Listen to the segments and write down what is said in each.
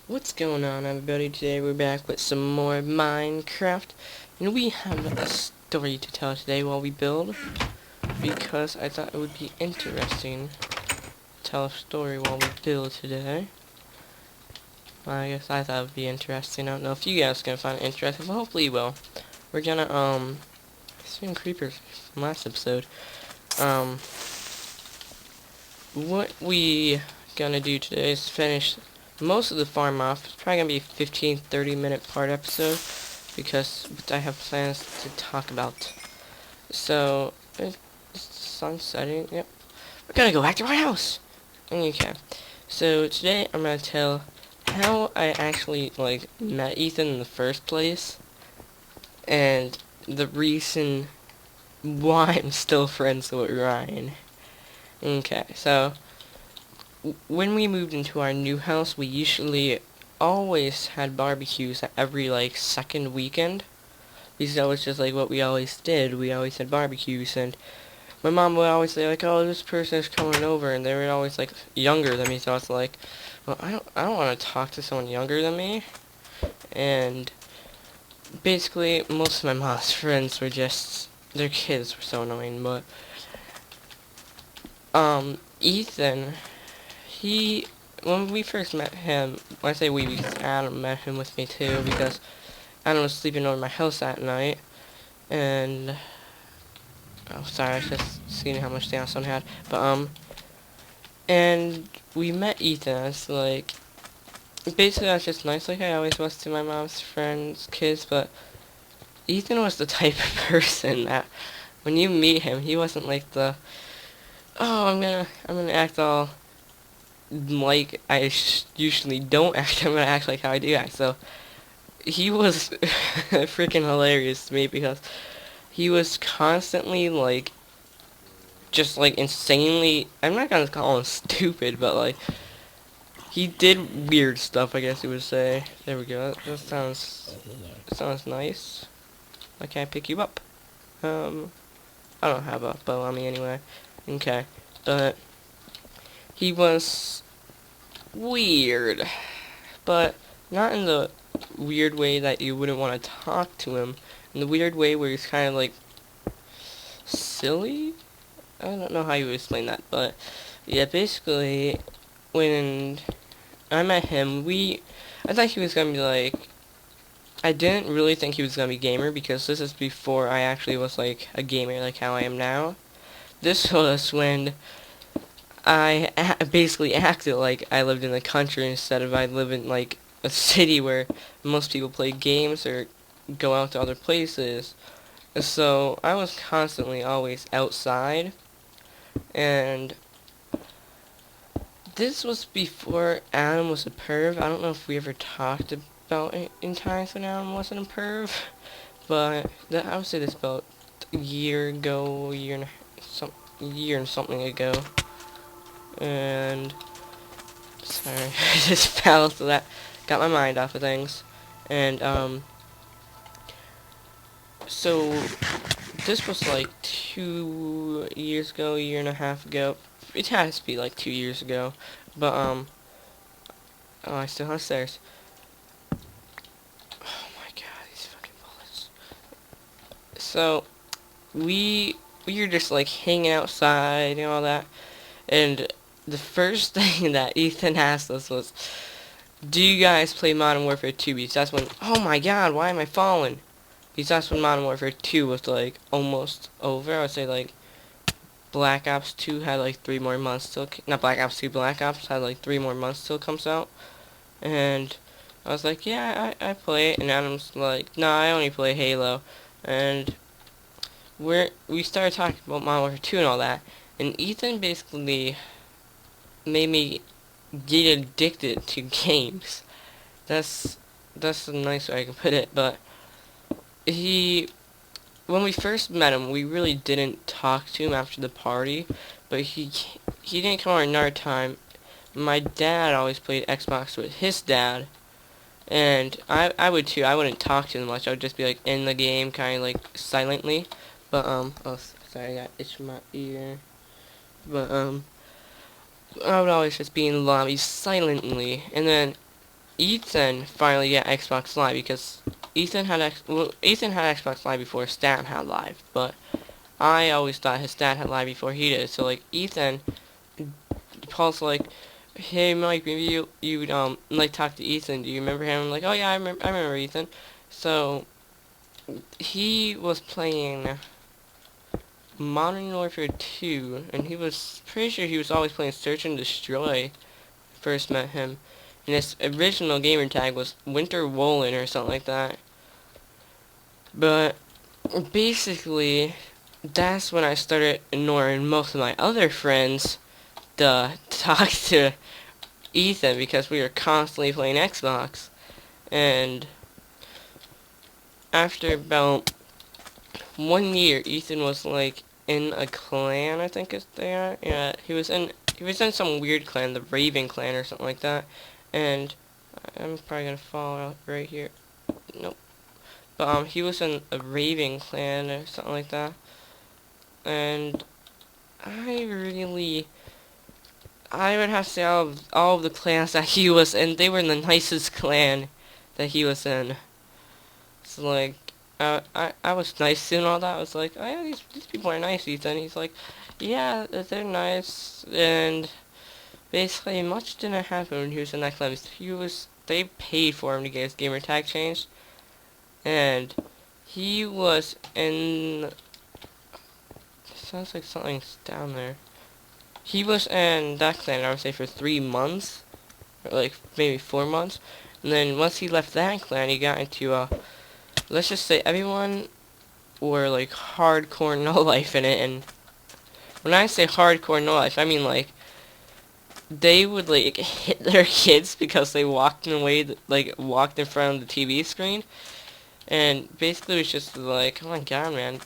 What's going on, everybody? Today we're back with some more Minecraft, and we have a story to tell today while we build, because I thought it would be interesting to tell a story while we build today. Well, I guess I thought it would be interesting. I don't know if you guys are gonna find it interesting, but hopefully you will. We're gonna, swing creepers from last episode. What we gonna do today is finish most of the farm off. It's probably gonna be a 15-30 minute part episode because I have plans to talk about. So it's sun setting. Yep, we're gonna go back to our house. Okay. So today I'm gonna tell how I actually met Ethan in the first place and the reason why I'm still friends with Ryan. Okay, so when we moved into our new house, we usually always had barbecues at every second weekend, because that was just what we always did. We always had barbecues, and my mom would always say oh, this person is coming over, and they were always younger than me. So I was like, well, I don't want to talk to someone younger than me. And basically, most of my mom's friends were just their kids were so annoying. But Ethan, he when we first met him, when I say we, because Adam met him with me too, because Adam was sleeping over my house that night, and oh, sorry, I was just seeing how much the someone had, but and we met Ethan. It's basically I was just nice, like I always was to my mom's friends' kids, but Ethan was the type of person that when you meet him, he wasn't like the, oh, I'm gonna act all like I usually don't act. I'm gonna act like how I do act. So he was freaking hilarious to me because he was constantly just insanely. I'm not gonna call him stupid, but he did weird stuff. I guess you would say. There we go. That sounds nice. Why can't I pick you up? I don't have a bow on me anyway. Okay, but he was weird, but not in the weird way that you wouldn't want to talk to him. In the weird way where he's kind of silly. I don't know how you would explain that, but yeah, basically when I met him, I thought he was gonna be I didn't really think he was gonna be gamer because this is before I actually was a gamer like how I am now. This was when I basically acted like I lived in the country instead of I live in a city where most people play games or go out to other places. So I was constantly always outside, and this was before Adam was a perv. I don't know if we ever talked about it in times when Adam wasn't a perv, but I would say this about a year ago, year and something ago. And sorry, I just fell, so that got my mind off of things. And so this was 2 years ago, a year and a half ago. It has to be 2 years ago. But oh, I still have stairs. Oh my god, these fucking bullets. So we were just hanging outside and all that, and the first thing that Ethan asked us was, do you guys play Modern Warfare 2? Because that's when, oh my god, why am I falling? Because that's when Modern Warfare 2 was almost over. I would say Black Ops 2 had 3 more months till, not Black Ops 2, Black Ops had 3 more months till it comes out. And I was like, yeah, I play it. And Adam's like, nah, I only play Halo. And we started talking about Modern Warfare 2 and all that. And Ethan basically made me get addicted to games. That's a nice way I can put it, but when we first met him, we really didn't talk to him after the party, but he didn't come over another time. My dad always played Xbox with his dad, and I would too. I wouldn't talk to him much. I would just be in the game, kind of silently. But oh, sorry, I got itch in my ear. But I would always just be in the lobby silently, and then Ethan finally got Xbox Live because Ethan had Ethan had Xbox Live before Stan had Live, but I always thought his dad had Live before he did. So like Ethan, Paul's like, hey Mike, maybe you like talk to Ethan. Do you remember him? I'm like, oh yeah, I remember Ethan. So he was playing Modern Warfare 2, and he was pretty sure he was always playing Search and Destroy. First met him, and his original gamer tag was Winter Woolen or something like that. But basically, that's when I started ignoring most of my other friends to talk to Ethan because we were constantly playing Xbox. And after about 1 year, Ethan was like in a clan, I think it's there. Yeah, he was in some weird clan, the Raven clan or something like that. And I'm probably gonna fall out right here. Nope. But he was in a Raven clan or something like that. And I would have to say all of the clans that he was in, they were in the nicest clan that he was in. So like, I was nice to and all that. I was like, oh yeah, these people are nice, Ethan. He's like, yeah, they're nice. And basically, much didn't happen when he was in that clan. They paid for him to get his gamer tag changed. And he was in, sounds like something's down there. He was in that clan, I would say, for 3 months, or like maybe 4 months. And then once he left that clan, he got into let's just say everyone were like hardcore no life in it. And when I say hardcore no life, I mean like they would like hit their kids because they walked walked in front of the TV screen. And basically it was just like, oh my god, man,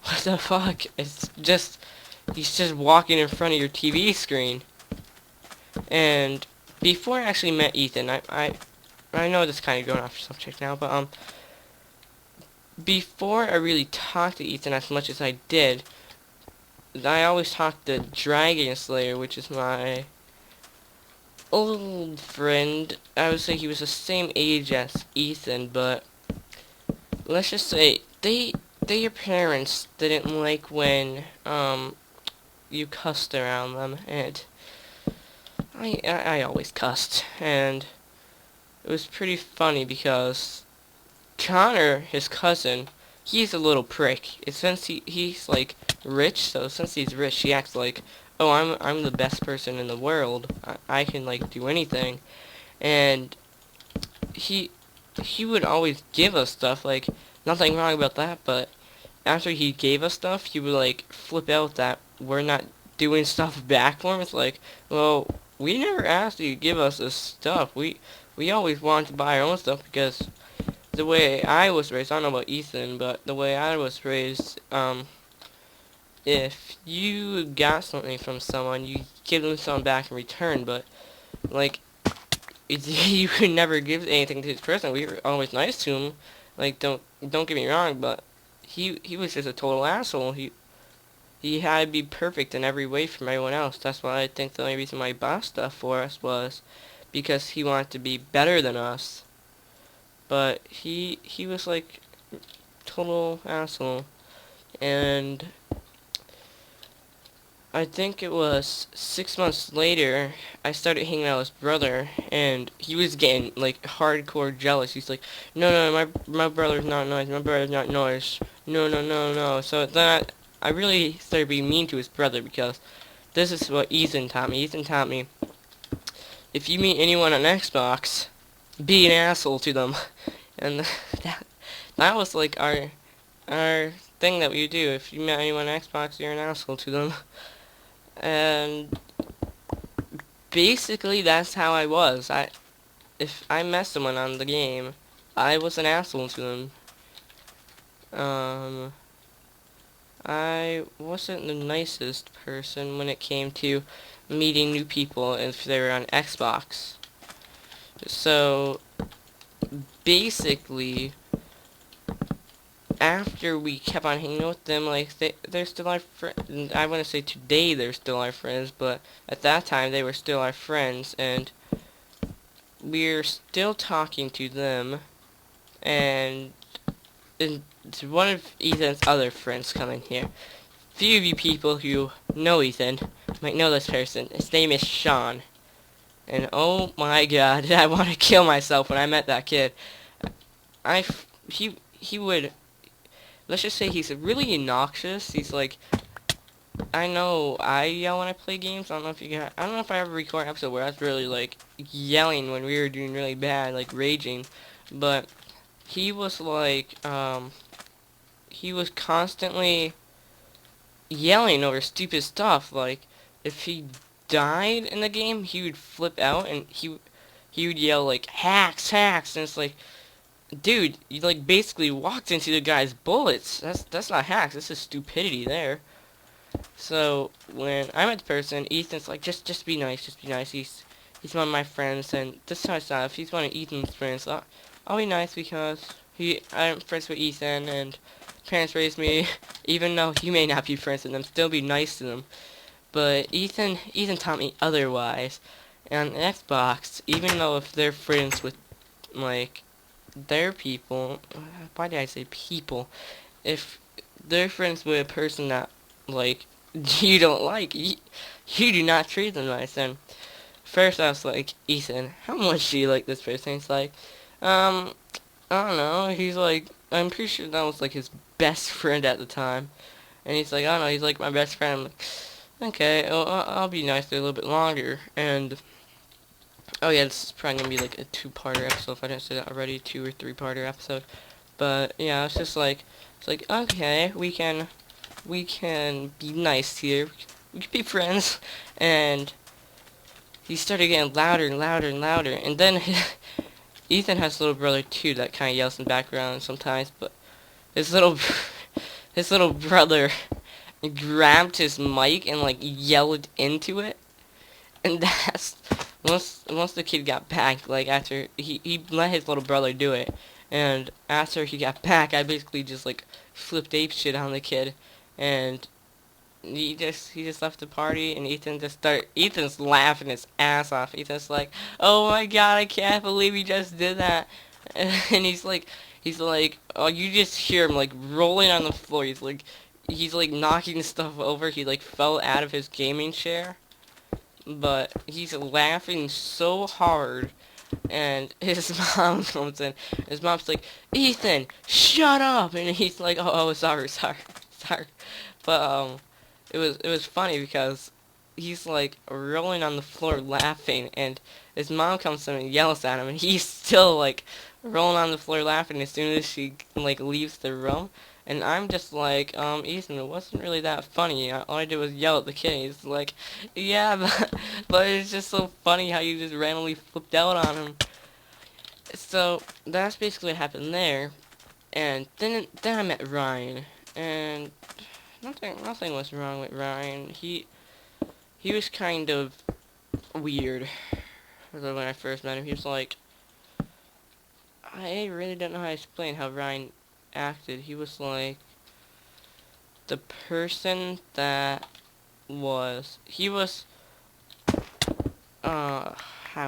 what the fuck? He's just walking in front of your TV screen. And before I actually met Ethan, I know this is kind of going off subject now, but before I really talked to Ethan as much as I did, I always talked to Dragon Slayer, which is my old friend. I would say he was the same age as Ethan, but let's just say their parents didn't like when you cussed around them, and I always cussed, and it was pretty funny because Connor, his cousin, he's a little prick. Since he's like rich, so since he's rich, he acts like, oh, I'm the best person in the world. I can like do anything, and he would always give us stuff. Like nothing wrong about that, but after he gave us stuff, he would like flip out that we're not doing stuff back for him. It's like, well, we never asked you to give us this stuff. We always wanted to buy our own stuff because the way I was raised, I don't know about Ethan, but the way I was raised, if you got something from someone, you give them something back in return, but, like, you could never give anything to this person. We were always nice to him. Like, don't get me wrong, but he was just a total asshole. He had to be perfect in every way from everyone else. That's why I think the only reason why he bought stuff for us was because he wanted to be better than us. But he was like total asshole. And I think it was 6 months later, I started hanging out with his brother, and he was getting like hardcore jealous. He's like, no, my brother's not nice. My brother's not nice. No. So then I really started being mean to his brother because this is what Ethan taught me. Ethan taught me, if you meet anyone on Xbox, be an asshole to them. And that was like our thing that we would do. If you met anyone on Xbox, you're an asshole to them. And basically that's how I was. If I met someone on the game, I was an asshole to them. I wasn't the nicest person when it came to meeting new people if they were on Xbox. So basically, after we kept on hanging out with them, like they're still our friends. I wouldn't say today they're still our friends, but at that time they were still our friends, and we're still talking to them, and one of Ethan's other friends coming here. Few of you people who know Ethan might know this person. His name is Sean. And oh my god, did I want to kill myself when I met that kid. He would, let's just say he's really obnoxious. He's like, I know I yell when I play games. I don't know if I ever record an episode where I was really like yelling when we were doing really bad, like raging. But he was like, he was constantly yelling over stupid stuff. Like, if he died in the game, he would flip out and he would yell like hacks, hacks, and it's like, dude, you like basically walked into the guy's bullets. That's not hacks. This is stupidity there. So when I met the person, Ethan's like, just be nice, just be nice. He's one of my friends, and this time it's not. If he's one of Ethan's friends, I'll be nice because I'm friends with Ethan, and parents raised me. Even though he may not be friends with them, still be nice to them. But Ethan taught me otherwise. And on Xbox, even though if they're friends with like their people, why did I say people? If they're friends with a person that like you don't like, you do not treat them nice. And first I was like, Ethan, how much do you like this person? He's like, I don't know. He's like, I'm pretty sure that was like his best friend at the time. And he's like, I don't know, he's like my best friend. I'm like, okay, well, I'll be nice for a little bit longer. And oh yeah, this is probably gonna be like a 2-parter episode if I didn't say that already, 2 or 3-parter episode. But yeah, it's just like, it's like, okay, we can be nice here. We can be friends. And he started getting louder and louder and louder. And then Ethan has a little brother too that kind of yells in the background sometimes. But his little brother grabbed his mic and like yelled into it. And that's once the kid got back, like after he let his little brother do it, and after he got back, I basically just like flipped ape shit on the kid, and he just left the party, and Ethan's laughing his ass off. Ethan's like, oh my god, I can't believe he just did that, and he's like, oh, you just hear him like rolling on the floor. He's like knocking stuff over. He like fell out of his gaming chair. But he's laughing so hard, and his mom comes in. His mom's like, Ethan, shut up! And he's like, oh, sorry. But it was funny because he's like rolling on the floor laughing, and his mom comes in and yells at him, and he's still like rolling on the floor laughing as soon as she like leaves the room. And I'm just like, Ethan, it wasn't really that funny. All I did was yell at the kid. He's like, yeah, but it's just so funny how you just randomly flipped out on him. So that's basically what happened there. And then I met Ryan, and nothing was wrong with Ryan. He was kind of weird. When I first met him, he was like, I really don't know how to explain how Ryan acted. He was like the person that how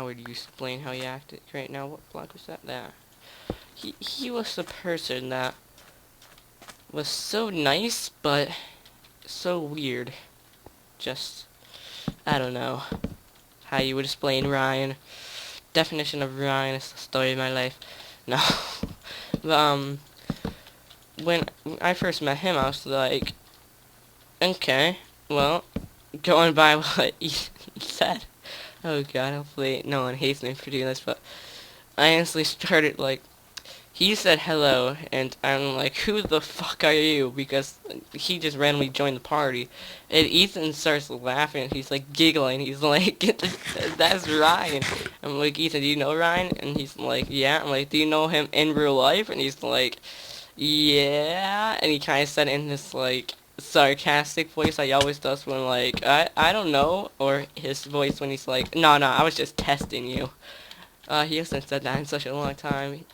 would you explain how he acted right now? What block was that? There. He was the person that was so nice but so weird. Just I don't know how you would explain Ryan. Definition of Ryan is the story of my life. No. But when I first met him, I was like, okay, well, going by what Ethan said, oh god, hopefully no one hates me for doing this, but I honestly started, like, he said hello, and I'm like, who the fuck are you? Because he just randomly joined the party, and Ethan starts laughing, he's like giggling, he's like, that's Ryan. I'm like, Ethan, do you know Ryan? And he's like, yeah. I'm like, do you know him in real life? And he's like, yeah, and he kind of said it in this like sarcastic voice like he always does when like I don't know, or his voice when he's like, no, I was just testing you. He hasn't said that in such a long time.